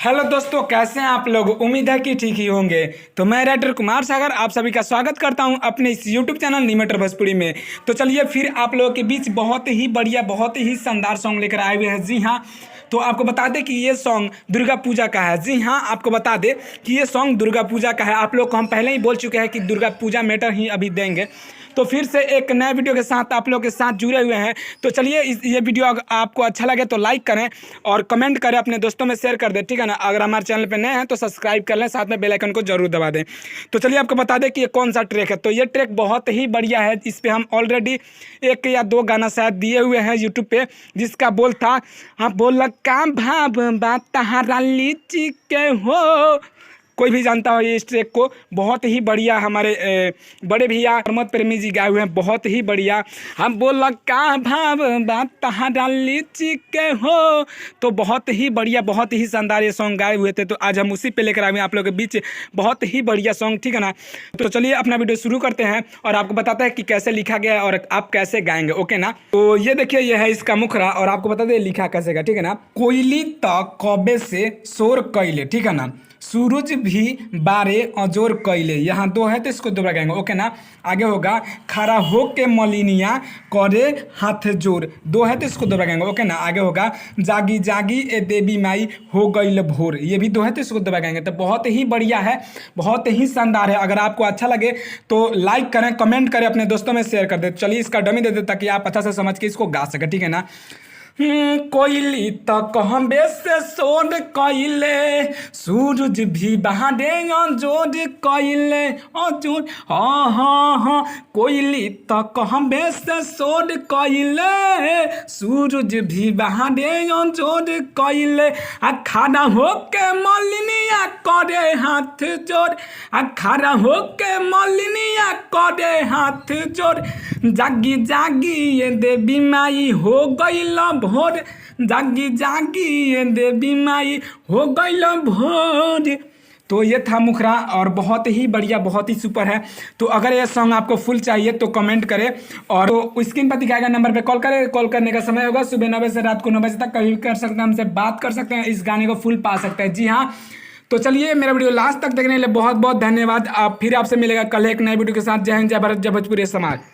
Hello दोस्तों, कैसे हैं आप लोग। उम्मीद है कि ठीक ही होंगे। तो मैं राइटर कुमार सागर आप सभी का स्वागत करता हूं अपने इस यूट्यूब चैनल निमेटर भोजपुरी में। तो चलिए फिर आप लोगों के बीच बहुत ही बढ़िया बहुत ही शानदार सॉन्ग लेकर आए हुए हैं। जी हाँ, तो आपको बता दें कि ये सॉन्ग दुर्गा पूजा का है। जी हाँ, आपको बता दें कि ये सॉन्ग दुर्गा पूजा का है। आप लोग को हम पहले ही बोल चुके हैं कि दुर्गा पूजा मैटर ही अभी देंगे। तो फिर से एक नए वीडियो के साथ आप लोग के साथ जुड़े हुए हैं। तो चलिए ये वीडियो आपको अच्छा लगे तो लाइक करें और कमेंट करें, अपने दोस्तों में शेयर कर दें, ठीक है ना। अगर हमारे चैनल पे नए हैं तो सब्सक्राइब कर लें, साथ में बेल आइकन को जरूर दबा दें। तो चलिए आपको बता दें कि ये कौन सा ट्रैक है। तो ये ट्रैक बहुत ही बढ़िया है। इस पर हम ऑलरेडी 1 या 2 गाना शायद दिए हुए हैं यूट्यूब पे, जिसका बोल था हाँ बोल का भाव बात तहारा लीची के हो। कोई भी जानता हो ये इस ट्रैक को। बहुत ही बढ़िया हमारे बड़े भैया प्रमोद प्रेमी जी गाए हुए हैं, बहुत ही बढ़िया। हम बोल का भाव बात तहारा लीची के हो। तो बहुत ही बढ़िया बहुत ही शानदार ये सॉन्ग गाए हुए थे। तो आज हम उसी पे लेकर आए हैं आप लोगों के बीच बहुत ही बढ़िया सॉन्ग, ठीक है ना। तो चलिए अपना वीडियो शुरू करते हैं और आपको बताते हैं कि कैसे लिखा गया है और आप कैसे गाएंगे, ओके ना। तो ये देखिए, ये है इसका मुखरा और आपको बता दें लिखा कैसे का, ठीक है ना। कोयली तक कबे से शोर कैले, ठीक है ना। सूरज भी बारे अजोर कैले, यहाँ 2 है तो इसको दोबारा गाएंगे, ओके ना। आगे होगा खड़ा हो के मलिनिया करे हाथ जोर, 2 है तो इसको दोबारा गाएंगे, ओके ना। आगे होगा जागी जागी ए देवी माई हो गईल भोर, ये भी 2 है तो इसको दोबारा गाएंगे। तो बहुत ही बढ़िया है, बहुत ही शानदार है। अगर आपको अच्छा लगे तो लाइक करें, कमेंट करें, अपने दोस्तों में शेयर कर दे। चलिए इसका डमी दे दे ताकि आप अच्छा से समझ के इसको गा सके, ठीक है ना। कोयली तक हमे से सोड कैले सूरज भी बहारे जोर कैले अजोर। हाँ हाँ हाँ, कोयली तक हमे से सोड कैले सूरज भी बहारे जोर कैले। आ खड़ा होके मलिनिया करे हाथ जोर, आ खड़ा होके मलिनिया करे हाथ जोर। जागी जागी ये देवी माई हो गईल भोर, जागी जागी ये देवी माई हो गईल भोर। तो ये था मुखरा और बहुत ही बढ़िया बहुत ही सुपर है। तो अगर ये सॉन्ग आपको फुल चाहिए तो कमेंट करें और तो स्क्रीन पर दिखाएगा नंबर पे कॉल करें। कॉल करने का समय होगा सुबह 9 बजे से रात को 9 बजे तक, कभी भी कर सकते हैं, हमसे बात कर सकते हैं, इस गाने को फुल पा सकते हैं। जी हाँ, तो चलिए मेरा वीडियो लास्ट तक देखने के लिए बहुत बहुत धन्यवाद। आप फिर आपसे मिलेगा कल एक नए वीडियो के साथ। जय हिंद, जय भारत, जय भोजपुरी समाज।